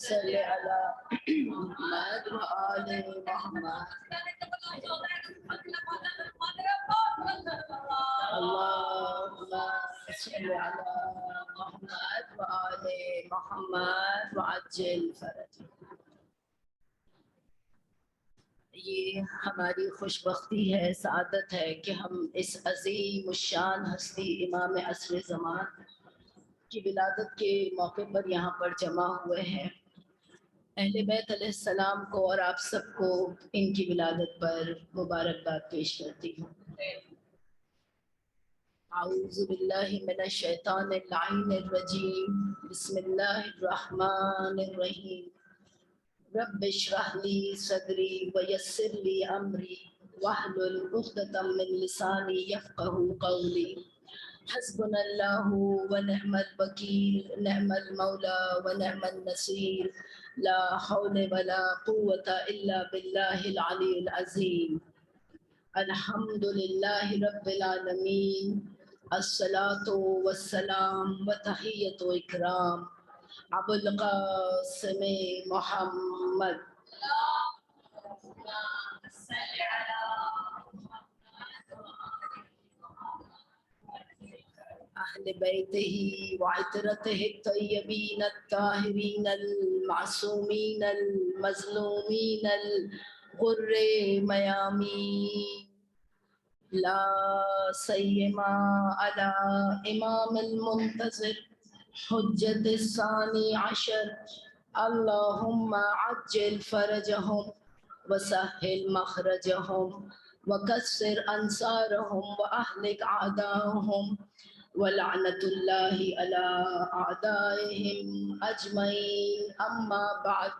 صلی علی محمد و آل محمد اللهم صل على محمد و آل محمد وعجل فرج. یہ ہماری خوش بختی ہے، سعادت ہے کہ ہم اس عظیم الشان ہستی امام عصر زمان کی ولادت کے موقع پر یہاں پر جمع ہوئے ہیں۔ اہل بیت علیہ السلام کو اور آپ سب کو ان کی ولادت پر مبارکباد پیش کرتی ہوں۔ اعوذ باللہ من الشیطان اللعین الرجیم، بسم اللہ الرحمن الرحیم۔ رب اشرح لی صدری ویسر لی امری واحلل عقدۃ من لسانی یفقہوا قولی۔ حسبنا اللہ ونعم الوکیل، نعم المولا ونعم النصیر، لا حول ولا قوة الا باللہ العلی العظیم۔ الحمد للہ رب العالمین، الصلاة والسلام وتحیۃ و اکرام ابو القاسم محمد اہل بیتہ وعطرتہ الطیبین الطاہرین المعصومین المظلومین الغر میامین، لا سیما علی امام المنتظر حجت الثانی عشر، اللہم عجل فرجہم وسہل مخرجہم وکسر انصارہم واہلک اعداءہم ولعنت اللہ علی اعدائہم اجمعین۔ اما بعد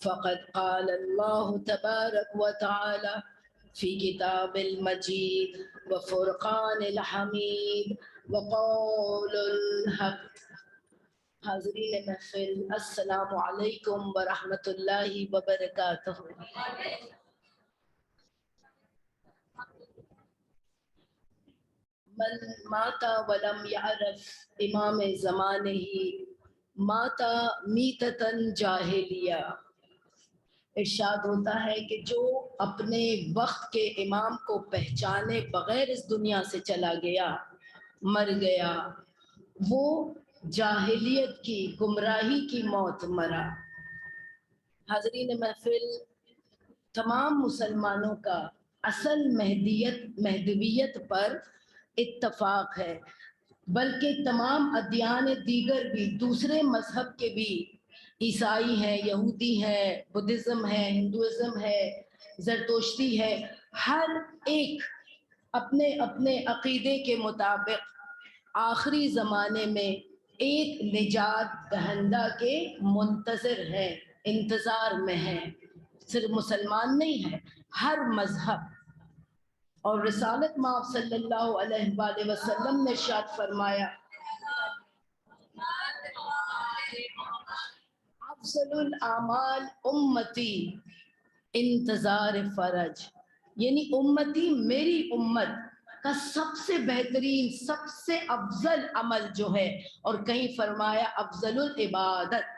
فقد قال اللہ تبارک وتعالی فی کتاب المجید وفرقان الحمید وقول الحق۔ حاضرین محفل، السلام علیکم ورحمۃ اللہ وبرکاتہ۔ من مات ولم یعرف امام زمانہ مات میتۃ جاہلیہ۔ ارشاد ہوتا ہے کہ جو اپنے وقت کے امام کو پہچانے بغیر اس دنیا سے چلا گیا، مر گیا، وہ جاہلیت کی، گمراہی کی موت مرا۔ حاضرین محفل، تمام مسلمانوں کا اصل مہدویت پر اتفاق ہے، بلکہ تمام ادیان دیگر بھی، دوسرے مذہب کے بھی، عیسائی ہیں، یہودی ہیں، بدھزم ہے، ہندوازم ہے، زرتشتی ہے، ہر ایک اپنے اپنے عقیدے کے مطابق آخری زمانے میں ایک نجات دہندہ کے منتظر ہیں، انتظار میں ہیں۔ صرف مسلمان نہیں ہے، ہر مذہب۔ اور رسالت مآب صلی اللہ علیہ وآلہ وسلم نے ارشاد فرمایا، افضل الاعمال امتی انتظار فرج، یعنی امتی، میری امت کا سب سے بہترین، سب سے افضل عمل جو ہے، اور کہیں فرمایا افضل العبادت،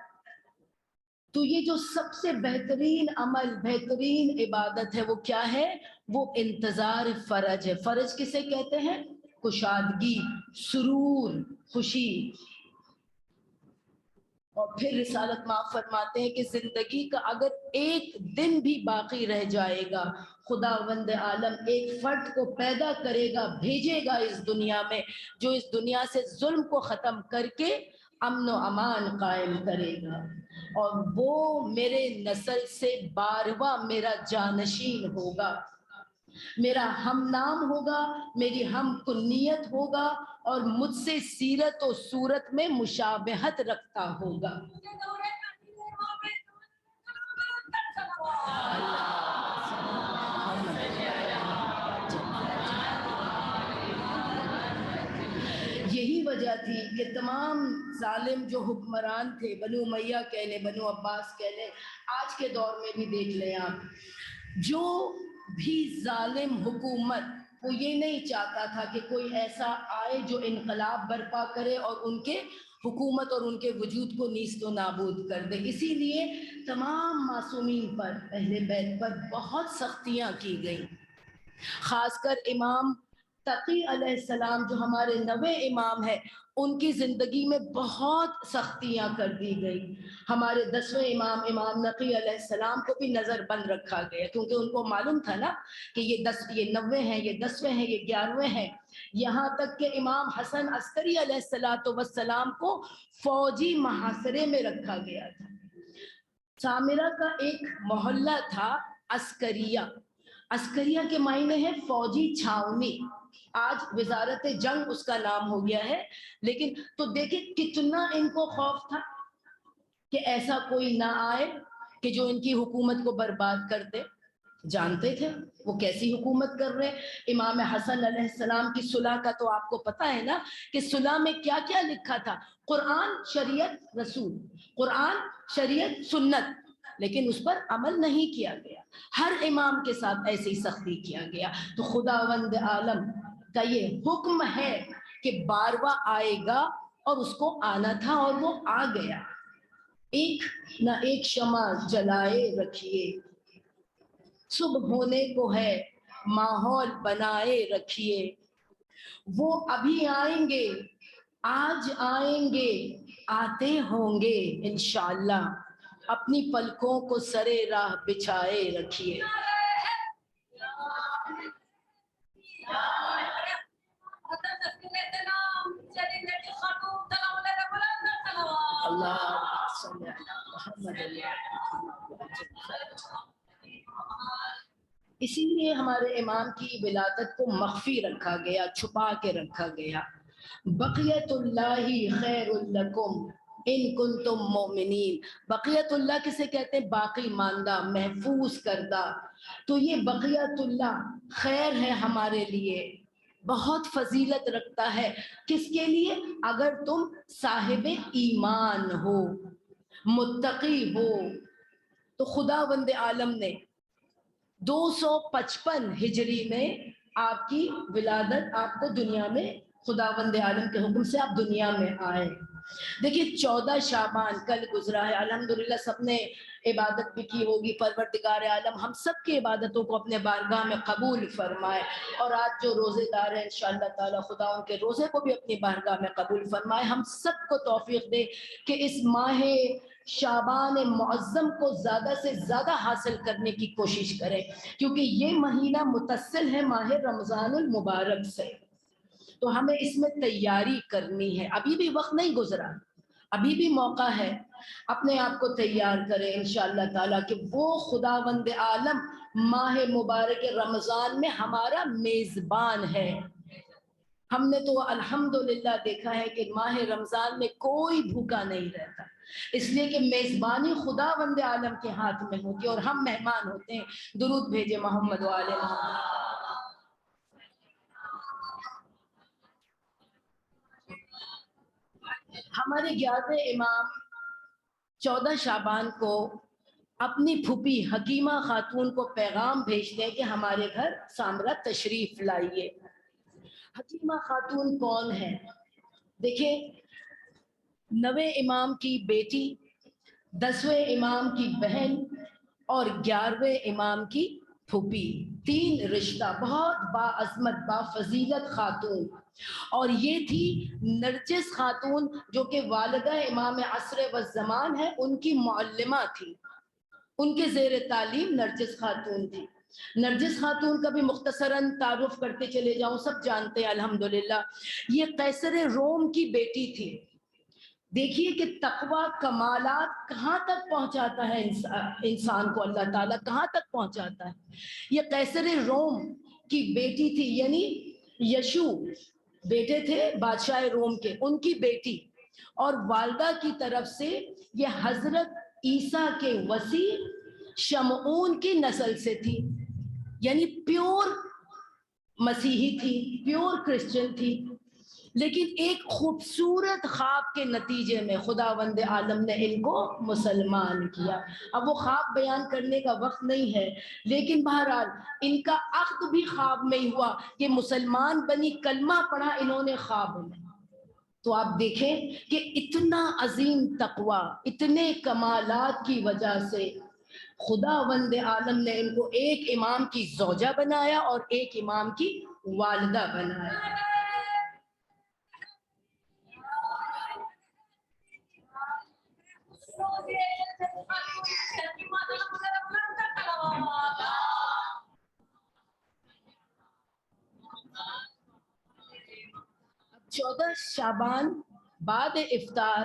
تو یہ جو سب سے بہترین عمل، بہترین عبادت ہے، وہ کیا ہے؟ وہ انتظار فرج ہے۔ فرج کسے کہتے ہیں؟ کشادگی، سرور، خوشی۔ اور پھر رسالت مآب فرماتے ہیں کہ زندگی کا اگر ایک دن بھی باقی رہ جائے گا، خداوند عالم ایک فرد کو پیدا کرے گا، بھیجے گا اس دنیا میں، جو اس دنیا سے ظلم کو ختم کر کے امن و امان قائم کرے گا، اور وہ میرے نسل سے 12واں میرا جانشین ہوگا، میرا ہم نام ہوگا، میری ہم کنیت ہوگا، اور مجھ سے سیرت و صورت میں مشابہت رکھتا ہوگا۔ یہی وجہ تھی کہ تمام ظالم جو حکمران تھے، بنو امیہ کہہ لیں، بنو عباس کہہ لیں، آج کے دور میں بھی دیکھ لیں آپ، جو بھی ظالم حکومت، وہ یہ نہیں چاہتا تھا کہ کوئی ایسا آئے جو انقلاب برپا کرے اور ان کے حکومت اور ان کے وجود کو نیست و نابود کر دے۔ اسی لیے تمام معصومین پر، اہل بیت پر بہت سختیاں کی گئیں، خاص کر امام تقی علیہ السلام جو ہمارے 9ویں امام ہے، ان کی زندگی میں بہت سختیاں کر دی گئی۔ ہمارے 10ویں امام، امام نقی علیہ السلام کو بھی نظر بند رکھا گیا، کیونکہ ان کو معلوم تھا نا کہ یہ 90 ہیں، یہ 10ویں ہیں، یہ 11ویں ہیں۔ یہاں تک کہ امام حسن عسکری علیہ السلام کو فوجی محاصرے میں رکھا گیا تھا۔ سامرہ کا ایک محلہ تھا عسکریہ، عسکریہ کے معنی ہے فوجی چھاونی، آج وزارت جنگ اس کا نام ہو گیا ہے، لیکن تو دیکھیں کتنا ان کو خوف تھا کہ ایسا کوئی نہ آئے کہ جو ان کی حکومت کو برباد کر دے۔ جانتے تھے وہ کیسی حکومت کر رہے ہیں۔ امام حسن علیہ السلام کی صلح کا تو آپ کو پتہ ہے نا کہ صلح میں کیا کیا لکھا تھا، قرآن، شریعت، رسول، قرآن، شریعت، سنت، لیکن اس پر عمل نہیں کیا گیا۔ ہر امام کے ساتھ ایسی سختی کیا گیا۔ تو خداوند عالم کا یہ حکم ہے کہ 12واں آئے گا، اور اس کو آنا تھا اور وہ آ گیا۔ ایک نہ ایک شمع جلائے رکھیے، صبح ہونے کو ہے ماحول بنائے رکھیے، وہ ابھی آئیں گے، آج آئیں گے، آتے ہوں گے انشاءاللہ، اپنی پلکوں کو سرے راہ بچھائے رکھیے۔ اسی لیے ہمارے امام کی ولادت کو مخفی رکھا گیا، چھپا کے رکھا گیا۔ بقیت اللہ خیر لکم ان کنتم مومنین، بقیت اللہ کسے کہتے ہیں؟ باقی ماندہ، محفوظ کردہ۔ تو یہ بقیت اللہ خیر ہے ہمارے لیے، بہت فضیلت رکھتا ہے۔ کس کے لیے؟ اگر تم صاحب ایمان ہو، متقی ہو۔ تو خداوند عالم نے 255 ہجری میں آپ کی ولادت، آپ کو دنیا میں، خداوند عالم کے حکم سے آپ دنیا میں آئے۔ دیکھیے 14 شعبان کل گزرا ہے، الحمدللہ سب نے عبادت بھی کی ہوگی۔ پروردگار عالم ہم سب کی عبادتوں کو اپنے بارگاہ میں قبول فرمائے، اور آج جو روزے دار ہیں انشاءاللہ تعالی خدا ان کے روزے کو بھی اپنی بارگاہ میں قبول فرمائے۔ ہم سب کو توفیق دے کہ اس ماہ شعبان معظم کو زیادہ سے زیادہ حاصل کرنے کی کوشش کریں، کیونکہ یہ مہینہ متصل ہے ماہ رمضان المبارک سے، تو ہمیں اس میں تیاری کرنی ہے۔ ابھی بھی وقت نہیں گزرا، ابھی بھی موقع ہے، اپنے آپ کو تیار کریں انشاءاللہ تعالیٰ کہ وہ خداوند عالم ماہ مبارک رمضان میں ہمارا میزبان ہے۔ ہم نے تو الحمدللہ دیکھا ہے کہ ماہ رمضان میں کوئی بھوکا نہیں رہتا، اس لیے کہ میزبانی خداوند عالم کے ہاتھ میں ہوتی ہے اور ہم مہمان ہوتے ہیں۔ درود بھیجے محمد و آل محمد۔ ہمارے 11ویں امام 14 شعبان کو اپنی پھوپھی حکیمہ خاتون کو پیغام بھیجتے ہیں کہ ہمارے گھر سامرہ تشریف لائیے۔ حکیمہ خاتون کون ہے؟ دیکھیں 9ویں امام کی بیٹی، 10ویں امام کی بہن اور 11ویں امام کی پھوپھی، 3 رشتہ، بہت باعظمت بافضیلت خاتون۔ اور یہ تھی نرجس خاتون جو کہ والدہ امام عصر والزمان ہے، ان کی معلمہ تھی، ان کے زیر تعلیم نرجس خاتون تھی۔ نرجس خاتون کا بھی مختصراً تعارف کرتے چلے جاؤں، سب جانتے ہیں الحمدللہ، یہ قیصر روم کی بیٹی تھی۔ دیکھیے کہ تقوی کمالات کہاں تک پہنچاتا ہے انسان کو، اللہ تعالیٰ کہاں تک پہنچاتا ہے۔ یہ قیصر روم کی بیٹی تھی، یعنی یشو بیٹے تھے بادشاہ روم کے، ان کی بیٹی، اور والدہ کی طرف سے یہ حضرت عیسیٰ کے وصی شمعون کی نسل سے تھی، یعنی پیور مسیحی تھی، پیور کرسچن تھی۔ لیکن ایک خوبصورت خواب کے نتیجے میں خداوند عالم نے ان کو مسلمان کیا۔ اب وہ خواب بیان کرنے کا وقت نہیں ہے، لیکن بہرحال ان کا عقد بھی خواب میں ہی ہوا کہ مسلمان بنی، کلمہ پڑھا انہوں نے خواب میں۔ تو آپ دیکھیں کہ اتنا عظیم تقوی، اتنے کمالات کی وجہ سے خداوند عالم نے ان کو ایک امام کی زوجہ بنایا اور ایک امام کی والدہ بنایا۔ اب 14 شعبان بعد افطار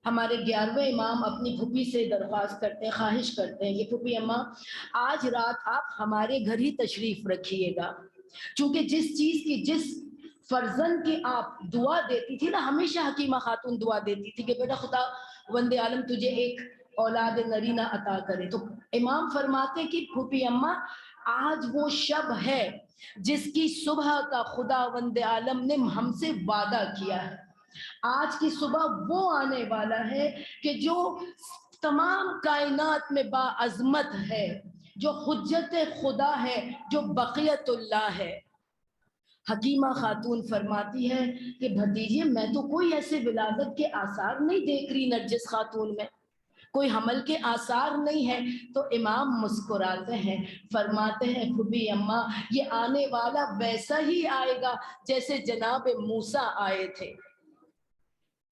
ہمارے 11ویں امام اپنی پھوپھی سے درخواست کرتے ہیں، خواہش کرتے ہیں کہ پھوپھی اماں آج رات آپ ہمارے گھر ہی تشریف رکھیے گا، چونکہ جس چیز کی، جس فرزند کی آپ دعا دیتی تھی نا، ہمیشہ حکیمہ خاتون دعا دیتی تھی کہ بیٹا خدا وند عالم تجھے ایک اولاد نرینہ عطا کرے۔ تو امام فرماتے کہ پھوپھی اماں آج وہ شب ہے جس کی صبح کا خدا وند عالم نے ہم سے وعدہ کیا ہے۔ آج کی صبح وہ آنے والا ہے کہ جو تمام کائنات میں باعظمت ہے، جو حجت خدا ہے، جو بقیت اللہ ہے۔ حکیمہ خاتون فرماتی ہے کہ بھتیجے میں تو کوئی ایسے ولادت کے آثار نہیں دیکھ رہی نرجس خاتون میں، کوئی حمل کے آثار نہیں ہے۔ تو امام مسکراتے ہیں، فرماتے ہیں پھوپھی اماں یہ آنے والا ویسا ہی آئے گا جیسے جناب موسیٰ آئے تھے،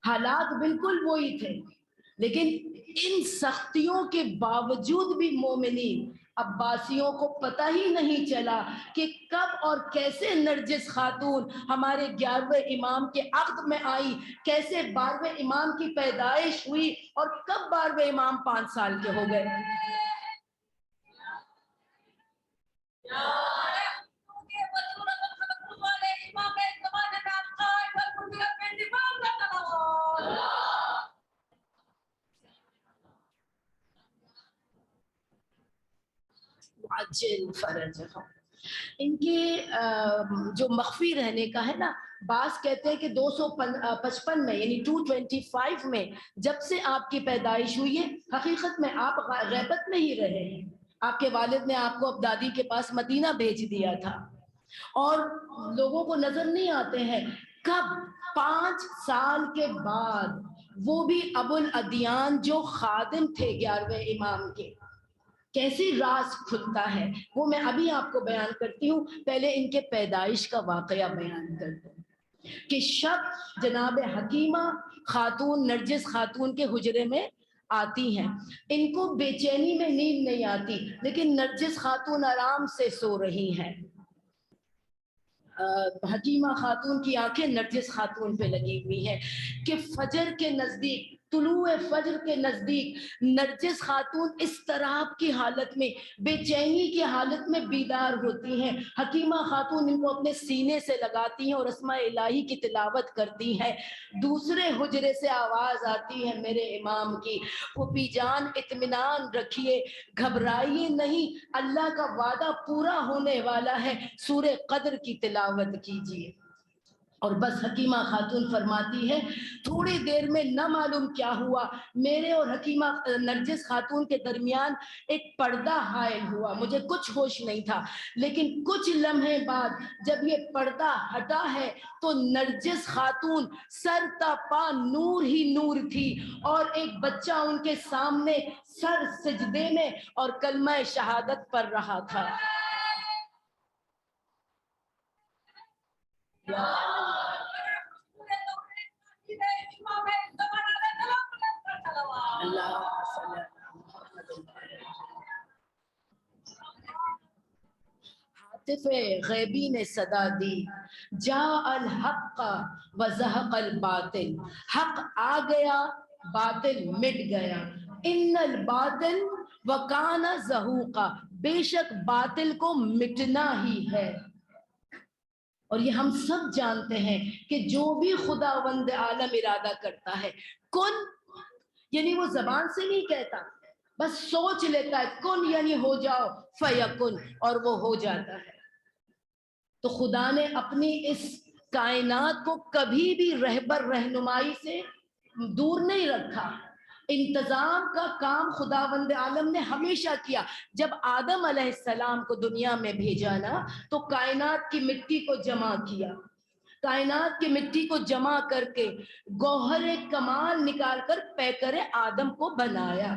حالات بالکل وہی تھے، لیکن ان سختیوں کے باوجود بھی مومنین عباسیوں کو پتہ ہی نہیں چلا کہ کب اور کیسے نرجس خاتون ہمارے 11ویں امام کے عقد میں آئی، کیسے 12ویں امام کی پیدائش ہوئی، اور کب 12ویں امام 5 سال کے ہو گئے۔ عجل فرجہم، ان کے جو مخفی رہنے کا ہے نا، بعض کہتے ہیں کہ 255 میں یعنی 225 میں جب سے آپ کی پیدائش ہوئی ہے، حقیقت میں آپ غیبت میں ہی رہے ہیں، آپ کے والد نے آپ کو اب دادی کے پاس مدینہ بھیج دیا تھا، اور لوگوں کو نظر نہیں آتے ہیں۔ کب 5 سال کے بعد وہ بھی ابو الادیان جو خادم تھے 11ویں امام کے، کیسی راز کھلتا ہے وہ میں ابھی آپ کو بیان کرتی ہوں، پہلے ان کے پیدائش کا واقعہ بیان کرتی ہوں کہ شب جناب حکیمہ خاتون نرجس خاتون کے حجرے میں آتی ہیں، ان کو بے چینی میں نیند نہیں آتی، لیکن نرجس خاتون آرام سے سو رہی ہیں۔ حکیمہ خاتون کی آنکھیں نرجس خاتون پہ لگی ہوئی ہیں کہ فجر کے نزدیک، طلوع فجر کے نزدیک نرجس خاتون اضطراب کی حالت میں، بے چینی کی حالت میں بیدار ہوتی ہیں۔ حکیمہ خاتون ان کو اپنے سینے سے لگاتی ہیں اور اسماء الہی کی تلاوت کرتی ہیں۔ دوسرے حجرے سے آواز آتی ہے میرے امام کی، پھوپھی جان اطمینان رکھیے، گھبرائیے نہیں، اللہ کا وعدہ پورا ہونے والا ہے، سورہ قدر کی تلاوت کیجیے۔ اور بس حکیمہ خاتون فرماتی ہے تھوڑی دیر میں نہ معلوم کیا ہوا، میرے اور حکیمہ نرجس خاتون کے درمیان ایک پردہ حائل ہوا، مجھے کچھ ہوش نہیں تھا، لیکن کچھ لمحے بعد جب یہ پردہ ہٹا ہے تو نرجس خاتون سر تا پا نور ہی نور تھی، اور ایک بچہ ان کے سامنے سر سجدے میں اور کلمہ شہادت پڑھ رہا تھا۔ ہاتف غیبی نے صدا دی، جاء الحق وزہق الباطل، حق آ گیا باطل مٹ گیا، ان الباطل وکان زہوقا، بے شک باطل کو مٹنا ہی ہے۔ اور یہ ہم سب جانتے ہیں کہ جو بھی خداوند عالم ارادہ کرتا ہے، کن یعنی وہ زبان سے نہیں کہتا، بس سوچ لیتا ہے کن یعنی ہو جاؤ، فیکن، اور وہ ہو جاتا ہے۔ تو خدا نے اپنی اس کائنات کو کبھی بھی رہبر رہنمائی سے دور نہیں رکھا، انتظام کا کام خداوند عالم نے ہمیشہ کیا۔ جب آدم علیہ السلام کو دنیا میں بھیجا نا، تو کائنات کی مٹی کو جمع کیا، کائنات کی مٹی کو جمع کر کے گوہر کمال نکال کر پیکر آدم کو بنایا،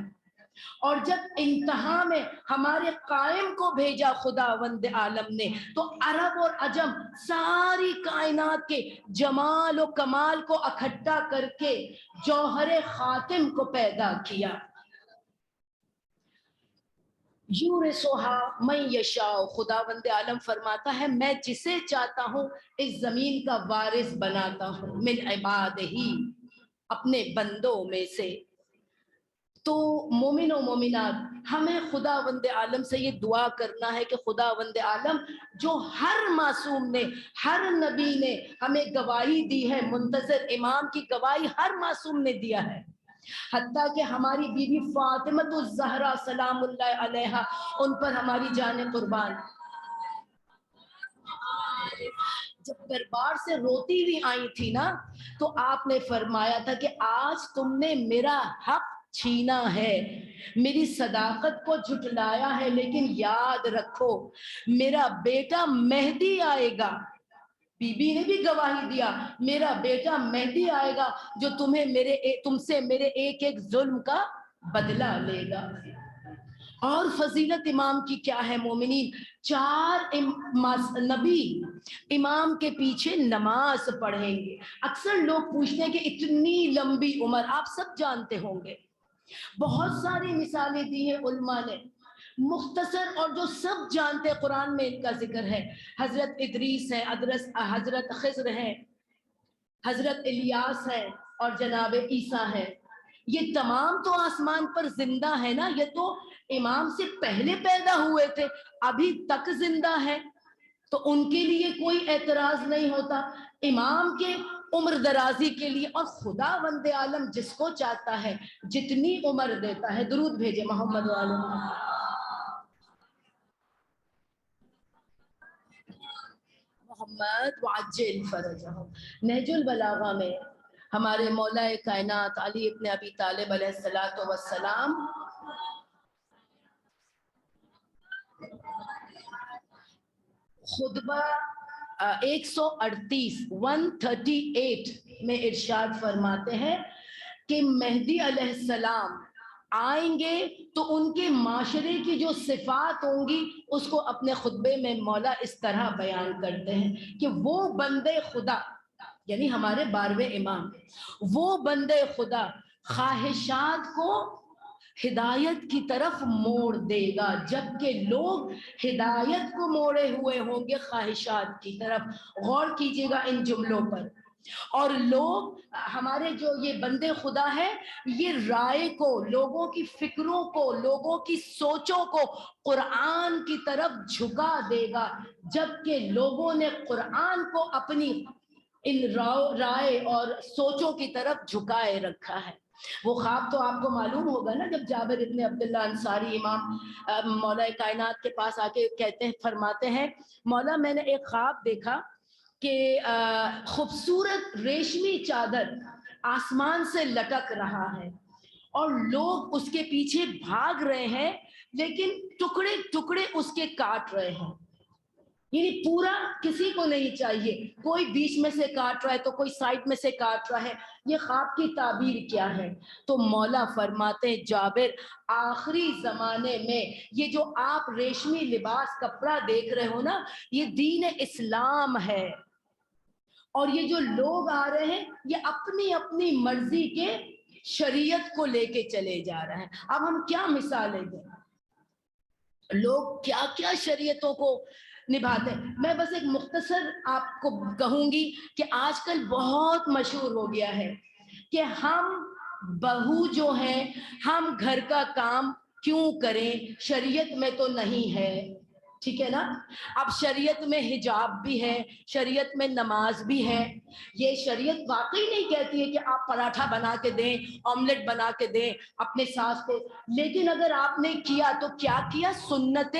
اور جب انتہا میں ہمارے قائم کو بھیجا خداوند عالم نے، تو عرب اور عجم ساری کائنات کے جمال و کمال کو اکٹھا کر کے جوہر خاتم کو پیدا کیا۔ یورثھا من یشاء، خداوند عالم فرماتا ہے میں جسے چاہتا ہوں اس زمین کا وارث بناتا ہوں، من عبادہ، اپنے بندوں میں سے۔ تو مومن و مومنات، ہمیں خداوند عالم سے یہ دعا کرنا ہے کہ خداوند عالم جو ہر معصوم نے، ہر نبی نے ہمیں گواہی دی ہے، منتظر امام کی گواہی ہر معصوم نے دیا ہے، حتیٰ کہ ہماری بیوی فاطمہ الزہرا سلام اللہ علیہا، ان پر ہماری جان قربان، جب دربار سے روتی ہوئی آئی تھی نا، تو آپ نے فرمایا تھا کہ آج تم نے میرا حق چھینا ہے، میری صداقت کو جھٹلایا ہے، لیکن یاد رکھو میرا بیٹا مہدی آئے گا، بی بی نے بھی گواہی دیا، میرا بیٹا مہدی آئے گا جو تم سے میرے ایک ایک ظلم کا بدلہ لے گا۔ اور فضیلت امام کی کیا ہے مومنین، 4 نبی امام کے پیچھے نماز پڑھیں گے۔ اکثر لوگ پوچھتے ہیں کہ اتنی لمبی عمر، آپ سب جانتے ہوں گے، بہت ساری مثالیں دی ہیں علماء نے، مختصر اور جو سب جانتے قرآن میں ان کا ذکر ہے، حضرت ادریس ہے، حضرت خضر ہے، حضرت الیاس ہے، اور جناب عیسیٰ ہے۔ یہ تمام تو آسمان پر زندہ ہے نا، یہ تو امام سے پہلے پیدا ہوئے تھے، ابھی تک زندہ ہے، تو ان کے لیے کوئی اعتراض نہیں ہوتا، امام کے عمر درازی کے لیے۔ اور خداوند عالم جس کو چاہتا ہے جتنی عمر دیتا ہے۔ درود بھیجے محمد وآل محمد۔ محمد وعجل فرجہم۔ نہج البلاغہ میں ہمارے مولا کائنات علی ابن ابی طالب علیہ السلام خطبہ 138 میں ارشاد فرماتے ہیں کہ مہدی علیہ السلام آئیں گے تو ان کے معاشرے کی جو صفات ہوں گی اس کو اپنے خطبے میں مولا اس طرح بیان کرتے ہیں کہ وہ بندے خدا، یعنی ہمارے 12ویں امام، وہ بندے خدا خواہشات کو ہدایت کی طرف موڑ دے گا، جبکہ لوگ ہدایت کو موڑے ہوئے ہوں گے خواہشات کی طرف۔ غور کیجئے گا ان جملوں پر۔ اور لوگ، ہمارے جو یہ بندے خدا ہے، یہ رائے کو، لوگوں کی فکروں کو، لوگوں کی سوچوں کو قرآن کی طرف جھکا دے گا، جبکہ لوگوں نے قرآن کو اپنی ان رائے اور سوچوں کی طرف جھکائے رکھا ہے۔ وہ خواب تو آپ کو معلوم ہوگا نا، جب جابر ابن عبداللہ انصاری امام مولا کائنات کے پاس آ کے کہتے ہیں، فرماتے ہیں مولا میں نے ایک خواب دیکھا کہ خوبصورت ریشمی چادر آسمان سے لٹک رہا ہے اور لوگ اس کے پیچھے بھاگ رہے ہیں، لیکن ٹکڑے ٹکڑے اس کے کاٹ رہے ہیں، یعنی پورا کسی کو نہیں چاہیے، کوئی بیچ میں سے کاٹ رہا ہے تو کوئی سائڈ میں سے کاٹ رہا ہے۔ یہ خواب کی تعبیر کیا ہے؟ تو مولا فرماتے ہیں جابر، آخری زمانے میں یہ جو آپ ریشمی لباس کپڑا دیکھ رہے ہو نا، یہ دین اسلام ہے، اور یہ جو لوگ آ رہے ہیں یہ اپنی اپنی مرضی کے شریعت کو لے کے چلے جا رہے ہیں۔ اب ہم کیا مثالیں دیں، لوگ کیا کیا شریعتوں کو نبھاتے ہیں. میں بس ایک مختصر آپ کو کہوں گی کہ آج کل بہت مشہور ہو گیا ہے کہ ہم بہو جو ہے ہم گھر کا کام کیوں کریں, شریعت میں تو نہیں ہے. ٹھیک ہے نا. اب شریعت میں حجاب بھی ہے, شریعت میں نماز بھی ہے. یہ شریعت واقعی نہیں کہتی ہے کہ آپ پراٹھا بنا کے دیں, آملیٹ بنا کے دیں اپنے ساس کو, لیکن اگر آپ نے کیا تو کیا کیا, سنت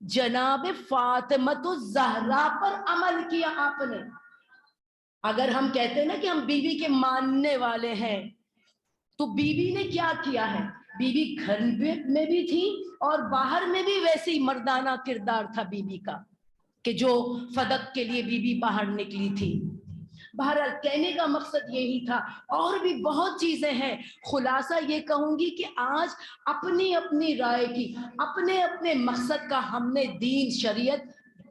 جناب فاطمہ الزہرا پر عمل کیا آپ نے. اگر ہم کہتے ہیں نا کہ ہم بیوی کے ماننے والے ہیں, تو بیوی نے کیا کیا ہے, بیوی گھر میں بھی تھی اور باہر میں بھی ویسے ہی مردانہ کردار تھا بیوی کا, کہ جو فدق کے لیے بیوی باہر نکلی تھی. بہرحال کہنے کا مقصد یہی تھا, اور بھی بہت چیزیں ہیں. خلاصہ یہ کہوں گی کہ آج اپنی اپنی رائے کی, اپنے اپنے مقصد کا ہم نے دین شریعت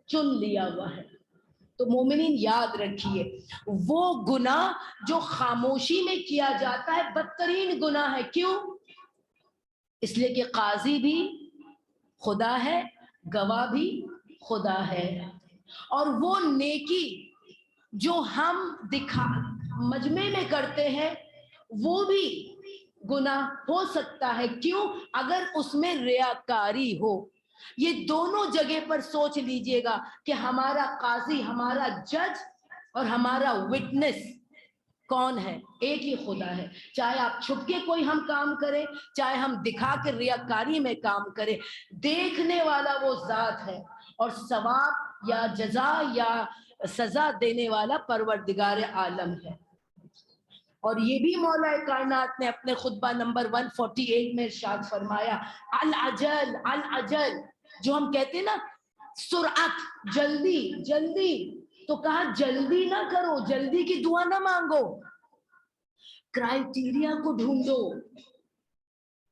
چن لیا ہوا ہے. تو مومنین یاد رکھیے, وہ گناہ جو خاموشی میں کیا جاتا ہے بدترین گناہ ہے. کیوں؟ اس لیے کہ قاضی بھی خدا ہے, گواہ بھی خدا ہے, اور وہ نیکی جو ہم مجمع میں کرتے ہیں وہ بھی گناہ ہو سکتا ہے. کیوں؟ اگر اس میں ریاکاری ہو. یہ دونوں جگہ پر سوچ لیجئے گا کہ ہمارا قاضی, ہمارا جج اور ہمارا وٹنس کون ہے؟ ایک ہی خدا ہے. چاہے آپ چھپ کے کوئی ہم کام کریں, چاہے ہم دکھا کے ریاکاری میں کام کریں, دیکھنے والا وہ ذات ہے, اور ثواب یا جزا یا سزا دینے والا پروردگار عالم ہے. اور یہ بھی مولا کائنات نے اپنے خطبہ نمبر 148 میں ارشاد فرمایا, العجل العجل, جو ہم کہتے ہیں نا سرعت, جلدی جلدی, تو کہا جلدی نہ کرو, جلدی کی دعا نہ مانگو, کرائیٹیریا کو ڈھونڈو.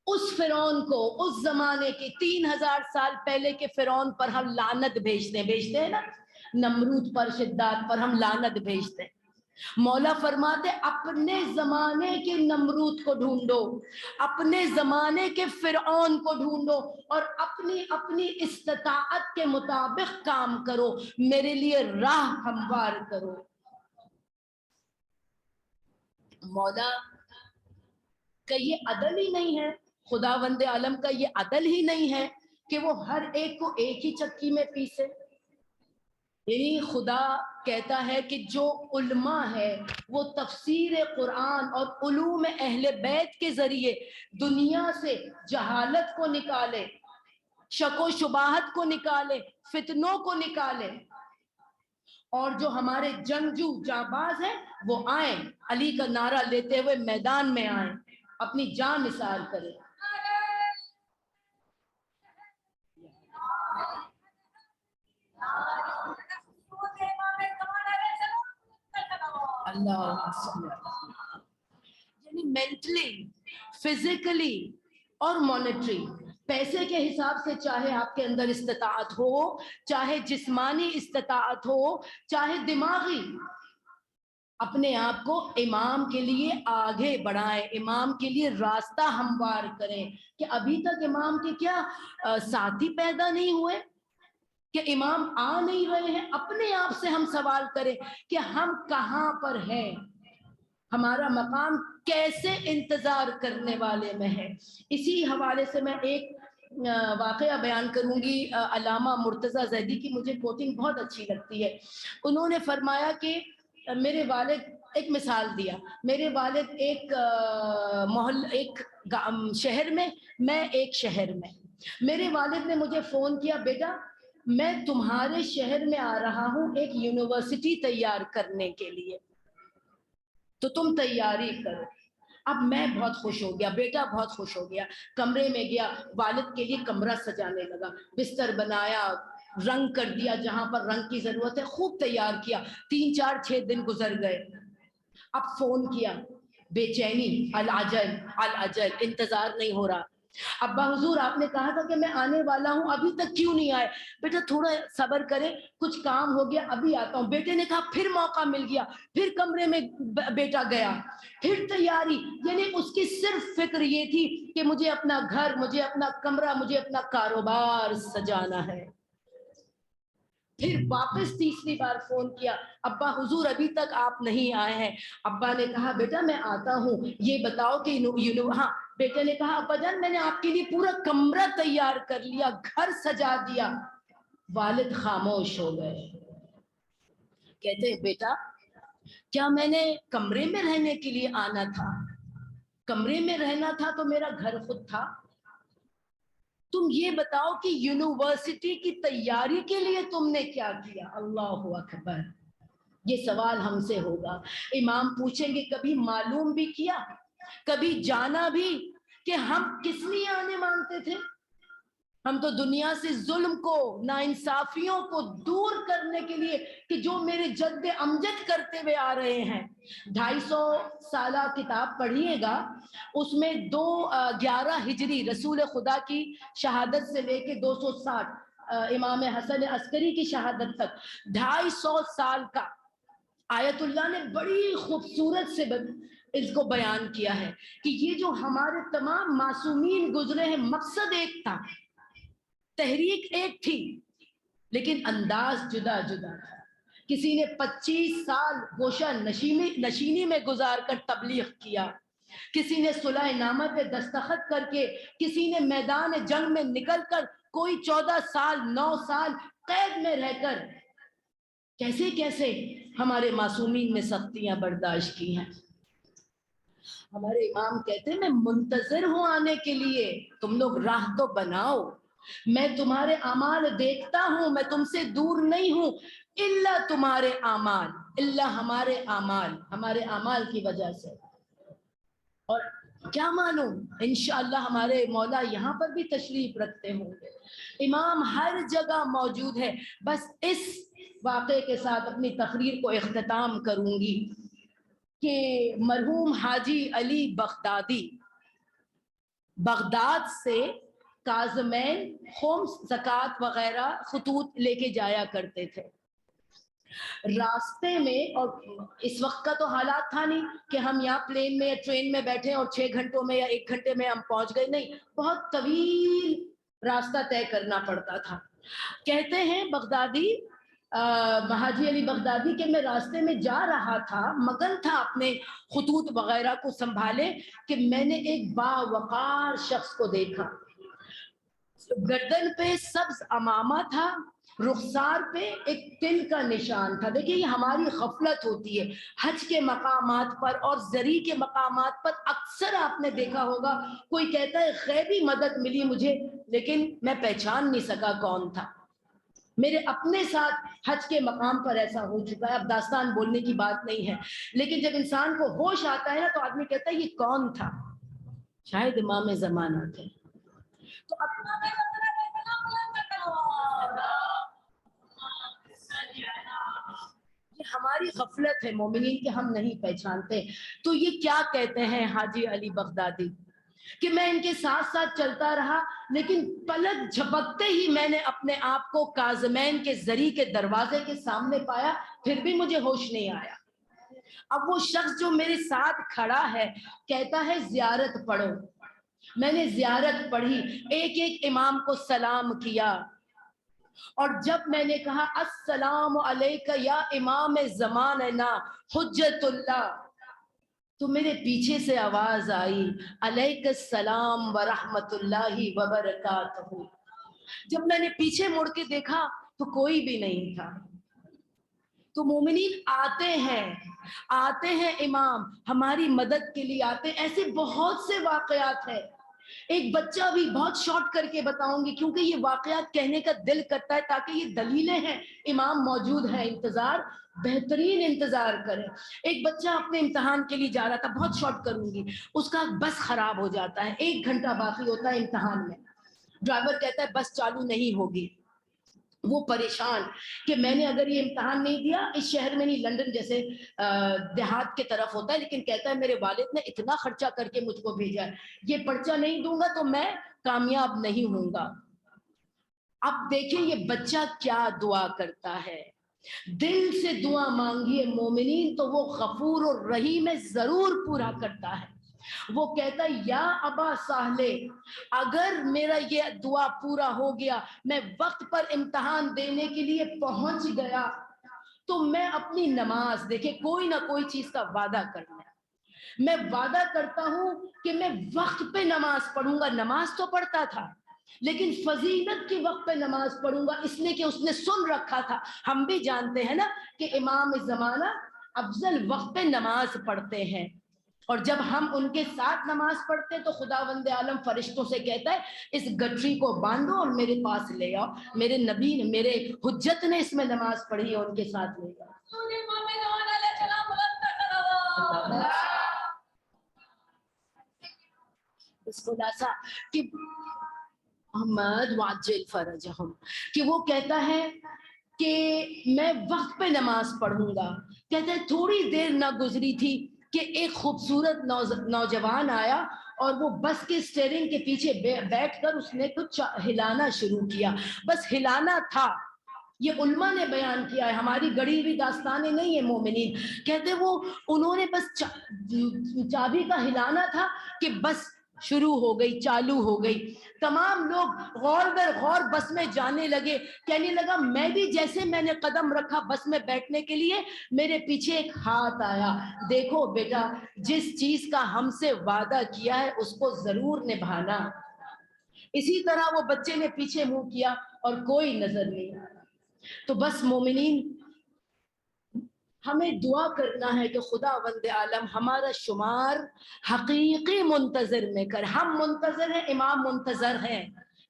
اس فرعون کو, اس زمانے کے 3000 سال پہلے کے فرعون پر ہم لعنت بھیجتے ہیں نا, نمرود پر, شداد پر ہم لعنت بھیجتے ہیں. مولا فرماتے اپنے زمانے کے نمرود کو ڈھونڈو, اپنے زمانے کے فرعون کو ڈھونڈو, اور اپنی اپنی استطاعت کے مطابق کام کرو, میرے لیے راہ ہموار کرو. مولا کا یہ عدل ہی نہیں ہے, خداوند عالم کا یہ عدل ہی نہیں ہے کہ وہ ہر ایک کو ایک ہی چکی میں پیسے. یعنی خدا کہتا ہے کہ جو علماء ہے وہ تفسیر قرآن اور علوم اہل بیت کے ذریعے دنیا سے جہالت کو نکالے, شک و شبہات کو نکالے, فتنوں کو نکالے, اور جو ہمارے جنگجو جانباز ہیں وہ آئیں, علی کا نعرہ لیتے ہوئے میدان میں آئیں, اپنی جان نثار کریں. اللہ یعنی مینٹلی, فزیکلی اور مانیٹری, پیسے کے حساب سے چاہے آپ کے اندر استطاعت ہو, چاہے جسمانی استطاعت ہو, چاہے دماغی, اپنے آپ کو امام کے لیے آگے بڑھائیں, امام کے لیے راستہ ہموار کریں. کہ ابھی تک امام کے کیا ساتھی پیدا نہیں ہوئے, کہ امام آ نہیں رہے ہیں. اپنے آپ سے ہم سوال کریں کہ ہم کہاں پر ہیں, ہمارا مقام کیسے انتظار کرنے والے میں ہے. اسی حوالے سے میں ایک واقعہ بیان کروں گی. علامہ مرتضیٰ زیدی کی مجھے کوٹنگ بہت اچھی لگتی ہے. انہوں نے فرمایا کہ میرے والد, ایک مثال دیا, میرے والد ایک ایک شہر میں, میں ایک شہر میں, میرے والد نے مجھے فون کیا, بیٹا میں تمہارے شہر میں آ رہا ہوں ایک یونیورسٹی تیار کرنے کے لیے, تو تم تیاری کرو. اب میں بہت خوش ہو گیا, بیٹا بہت خوش ہو گیا, کمرے میں گیا, والد کے لیے کمرہ سجانے لگا, بستر بنایا, رنگ کر دیا جہاں پر رنگ کی ضرورت ہے, خوب تیار کیا. 3 4 6 دن گزر گئے. اب فون کیا, بے چینی, العجل العجل, انتظار نہیں ہو رہا. ابا حضور آپ نے کہا تھا کہ میں آنے والا ہوں, ابھی تک کیوں نہیں آئے؟ بیٹا تھوڑا صبر کرے, کچھ کام ہو گیا, ابھی آتا ہوں. بیٹے نے کہا, پھر موقع مل گیا, پھر کمرے میں بیٹا گیا, پھر تیاری. یعنی اس کی صرف فکر یہ تھی کہ مجھے اپنا گھر, مجھے اپنا کمرہ, مجھے اپنا کاروبار سجانا ہے. پھر واپس تیسری بار فون کیا، ابا حضور ابھی تک آپ نہیں آئے ہیں۔ ابا نے کہا بیٹا میں آتا ہوں، یہ بتاؤ کہ ہاں بیٹے نے کہا ابا جان میں نے آپ کے لیے پورا کمرہ تیار کر لیا، گھر سجا دیا۔ والد خاموش ہو گئے، کہتے ہیں بیٹا کیا میں نے کمرے میں رہنے کے لیے آنا تھا؟ کمرے میں رہنا تھا تو میرا گھر خود تھا۔ تم یہ بتاؤ کہ یونیورسٹی کی تیاری کے لیے تم نے کیا کیا؟ اللہ اکبر، یہ سوال ہم سے ہوگا۔ امام پوچھیں گے کبھی معلوم بھی کیا، کبھی جانا بھی کہ ہم کس لیے آنے مانگتے تھے؟ ہم تو دنیا سے ظلم کو، ناانصافیوں کو دور کرنے کے لیے کہ جو میرے جد امجد کرتے ہوئے آ رہے ہیں۔ 250 سالہ کتاب پڑھیے گا، اس میں 11 ہجری رسول خدا کی شہادت سے لے کے 260 امام حسن عسکری کی شہادت تک 250 سال کا آیت اللہ نے بڑی خوبصورت سے اس کو بیان کیا ہے کہ یہ جو ہمارے تمام معصومین گزرے ہیں، مقصد ایک تھا، تحریک ایک تھی، لیکن انداز جدا جدا تھا۔ کسی نے 25 سال گوشہ نشینی میں گزار کر تبلیغ کیا، کسی نے صلح نامہ پہ دستخط کر کے، کسی نے میدان جنگ میں نکل کر، کوئی 14 سال 9 سال قید میں رہ کر کیسے کیسے ہمارے معصومین نے سختیاں برداشت کی ہیں۔ ہمارے امام کہتے ہیں میں منتظر ہوں آنے کے لیے، تم لوگ راہ تو بناؤ، میں تمہارے اعمال دیکھتا ہوں، میں تم سے دور نہیں ہوں، الا تمہارے اعمال، الا ہمارے اعمال کی وجہ سے۔ اور کیا معلوم انشاءاللہ ہمارے مولا یہاں پر بھی تشریف رکھتے ہوں گے۔ امام ہر جگہ موجود ہے۔ بس اس واقعے کے ساتھ اپنی تقریر کو اختتام کروں گی کہ مرحوم حاجی علی بغدادی بغداد سے کاظمین، خمس، زکوٰۃ وغیرہ خطوط لے کے جایا کرتے تھے۔ راستے میں، اور اس وقت کا تو حالات تھا نہیں کہ ہم یہاں پلین میں یا ٹرین میں بیٹھے اور 6 گھنٹوں میں یا 1 گھنٹے میں ہم پہنچ گئے، نہیں، بہت طویل راستہ طے کرنا پڑتا تھا۔ کہتے ہیں بغدادی حاجی علی بغدادی کہ میں راستے میں جا رہا تھا، مگن تھا اپنے خطوط وغیرہ کو سنبھالے، کہ میں نے ایک باوقار شخص کو دیکھا، گردن پہ سبز عمامہ تھا، رخسار پہ ایک تل کا نشان تھا۔ دیکھیں یہ ہماری غفلت ہوتی ہے حج کے مقامات پر اور زری کے مقامات پر، اکثر آپ نے دیکھا ہوگا کوئی کہتا ہے غیبی مدد ملی مجھے لیکن میں پہچان نہیں سکا کون تھا۔ میرے اپنے ساتھ حج کے مقام پر ایسا ہو چکا ہے، اب داستان بولنے کی بات نہیں ہے، لیکن جب انسان کو ہوش آتا ہے نا تو آدمی کہتا ہے یہ کون تھا؟ شاید امام زمانہ تھے۔ تو یہ ہماری غفلت ہے مومنین کہ ہم نہیں پہچانتے۔ تو یہ کیا کہتے ہیں حاجی علی بغدادی کہ میں ان کے ساتھ ساتھ چلتا رہا، لیکن پلک جھپکتے ہی میں نے اپنے آپ کو کاظمین کے زری کے دروازے کے سامنے پایا، پھر بھی مجھے ہوش نہیں آیا۔ اب وہ شخص جو میرے ساتھ کھڑا ہے کہتا ہے زیارت پڑھو۔ میں نے زیارت پڑھی، ایک ایک امام کو سلام کیا، اور جب میں نے کہا السلام علیکہ یا امام زماننا حجت اللہ، تو میرے پیچھے سے آواز آئی علیک السلام ورحمت اللہ وبرکاتہ۔ جب میں نے پیچھے مڑ کے دیکھا تو کوئی بھی نہیں تھا۔ تو مومنین آتے ہیں امام ہماری مدد کے لیے آتے ہیں۔ ایسے بہت سے واقعات ہیں، ایک بچہ بھی بہت شارٹ کر کے بتاؤں گی کیونکہ یہ واقعات کہنے کا دل کرتا ہے تاکہ یہ دلیلیں ہیں، امام موجود ہیں، انتظار، بہترین انتظار کریں۔ ایک بچہ اپنے امتحان کے لیے جا رہا تھا، بہت شارٹ کروں گی، اس کا بس خراب ہو جاتا ہے، 1 گھنٹہ باقی ہوتا ہے امتحان میں، ڈرائیور کہتا ہے بس چالو نہیں ہوگی، وہ پریشان کہ میں نے اگر یہ امتحان نہیں دیا، اس شہر میں نہیں، لندن جیسے دیہات کے طرف ہوتا ہے، لیکن کہتا ہے میرے والد نے اتنا خرچہ کر کے مجھ کو بھیجا ہے، یہ پرچہ نہیں دوں گا تو میں کامیاب نہیں ہوں گا۔ اب دیکھیں یہ بچہ کیا دعا کرتا ہے، دل سے دعا مانگیے مومنین تو وہ غفور اور رحیم ضرور پورا کرتا ہے۔ وہ کہتا ہے یا ابا سہلے، اگر میرا یہ دعا پورا ہو گیا، میں وقت پر امتحان دینے کے لیے پہنچ گیا، تو میں اپنی نماز، دیکھیں کوئی نہ کوئی چیز کا وعدہ کرنا ہے، میں وعدہ کرتا ہوں کہ میں وقت پہ نماز پڑھوں گا. نماز تو پڑھتا تھا لیکن فضیلت کے وقت پہ نماز پڑھوں گا، اس لیے کہ اس نے سن رکھا تھا. ہم بھی جانتے ہیں نا کہ امام زمانہ افضل وقت پہ نماز پڑھتے ہیں، اور جب ہم ان کے ساتھ نماز پڑھتے ہیں تو خداوند عالم فرشتوں سے کہتا ہے اس گٹری کو باندھو اور میرے پاس لے آؤ، میرے نبی نے، میرے حجت نے اس میں نماز پڑھی ہے، ان کے ساتھ لے آؤ. اس خلاصہ کہ احمد واجل فرجہم، کہ وہ کہتا ہے کہ میں وقت پہ نماز پڑھوں گا. کہتے ہیں تھوڑی دیر نہ گزری تھی کہ ایک خوبصورت نوجوان آیا اور وہ بس کے اسٹیئرنگ کے پیچھے بیٹھ کر اس نے کچھ ہلانا شروع کیا. بس ہلانا تھا، یہ علماء نے بیان کیا ہے، ہماری گڑی ہوئی داستانیں نہیں ہیں مومنین. کہتے وہ انہوں نے بس چابی کا ہلانا تھا کہ بس شروع ہو گئی، چالو ہو گئی. تمام لوگ غور در غور بس میں جانے لگے. کہنے لگا میں بھی جیسے میں نے قدم رکھا بس میں بیٹھنے کے لیے، میرے پیچھے ایک ہاتھ آیا، دیکھو بیٹا جس چیز کا ہم سے وعدہ کیا ہے اس کو ضرور نبھانا. اسی طرح وہ بچے نے پیچھے منہ کیا اور کوئی نظر نہیں آیا. تو بس مومنین ہمیں دعا کرنا ہے کہ خداوند عالم ہمارا شمار حقیقی منتظر میں کر. ہم منتظر ہیں، امام منتظر ہیں،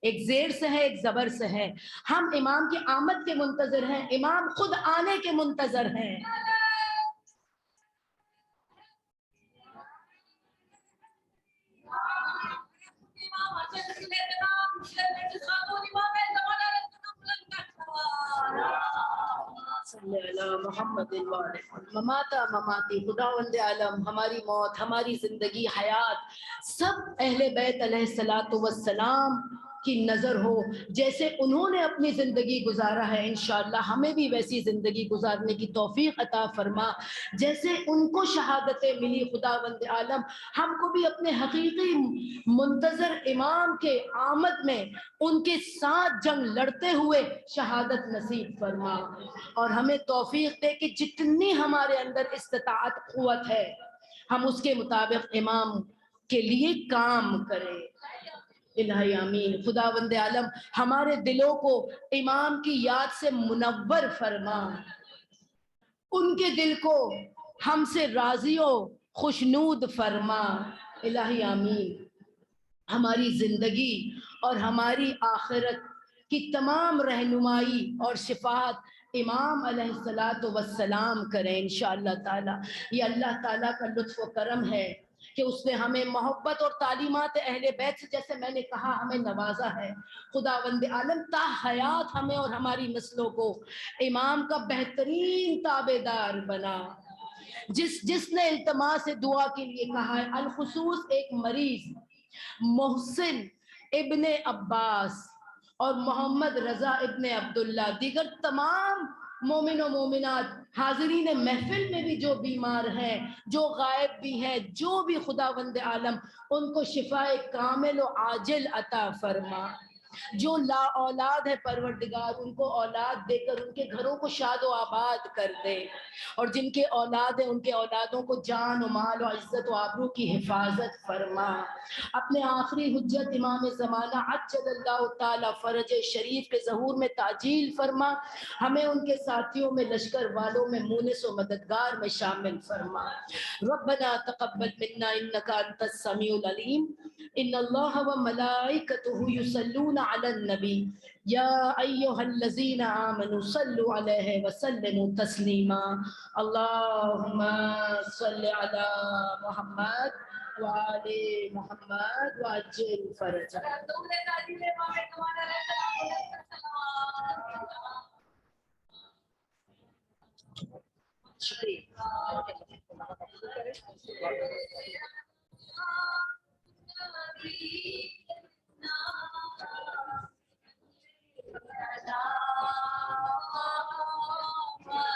ایک زیر سے ہے ایک زبر سے ہے. ہم امام کی آمد کے منتظر ہیں، امام خود آنے کے منتظر ہیں. محمد مماتا مماتی، خداوند عالم ہماری موت، ہماری زندگی، حیات سب اہل بیت علیہ الصلوۃ والسلام کی نظر ہو. جیسے انہوں نے اپنی زندگی گزارا ہے انشاءاللہ ہمیں بھی ویسی زندگی گزارنے کی توفیق عطا فرما. جیسے ان کو شہادتیں ملی خداوند عالم ہم کو بھی اپنے حقیقی منتظر امام کے آمد میں ان کے ساتھ جنگ لڑتے ہوئے شہادت نصیب فرما. اور ہمیں توفیق دے کہ جتنی ہمارے اندر استطاعت قوت ہے ہم اس کے مطابق امام کے لیے کام کریں. الہی آمین. خداوند عالم ہمارے دلوں کو امام کی یاد سے منور فرما، ان کے دل کو ہم سے راضی و خوشنود فرما. الہی آمین. ہماری زندگی اور ہماری آخرت کی تمام رہنمائی اور شفاعت امام علیہ الصلوۃ والسلام کریں انشاءاللہ تعالی. یہ اللہ تعالیٰ کا لطف و کرم ہے کہ اس نے ہمیں محبت اور تعلیمات اہل بیت سے، جیسے میں نے کہا، ہمیں نوازا ہے. خداوند عالم تا حیات ہمیں اور ہماری نسلوں کو امام کا بہترین تابعدار بنا. جس نے التماس دعا کے لیے کہا ہے، الخصوص ایک مریض محسن ابن عباس اور محمد رضا ابن عبداللہ، دیگر تمام مومن و مومنات حاضرین محفل میں بھی جو بیمار ہیں، جو غائب بھی ہیں، جو بھی خداوند عالم ان کو شفائے کامل و عاجل عطا فرما. جو لا اولاد ہے پروردگار ان کو اولاد دے کر ان کے گھروں کو شاد و آباد کر دے، اور جن کے اولاد ہیں ان کے اولادوں کو جان و مال و عزت و آبرو کی حفاظت فرما. اپنے آخری حجت امام زمانہ عجل اللہ تعالی فرج شریف کے ظہور میں تعجیل فرما. ہمیں ان کے ساتھیوں میں، لشکر والوں میں، مونس و مددگار میں شامل فرما. ربنا تقبل منا انك انت السميع العليم. ان الله وملائكته يصلون على النبي يا ايها الذين امنوا صلوا عليه وسلموا تسليما. اللهم صل على محمد وآل محمد وعجل فرجہ. شکریہ.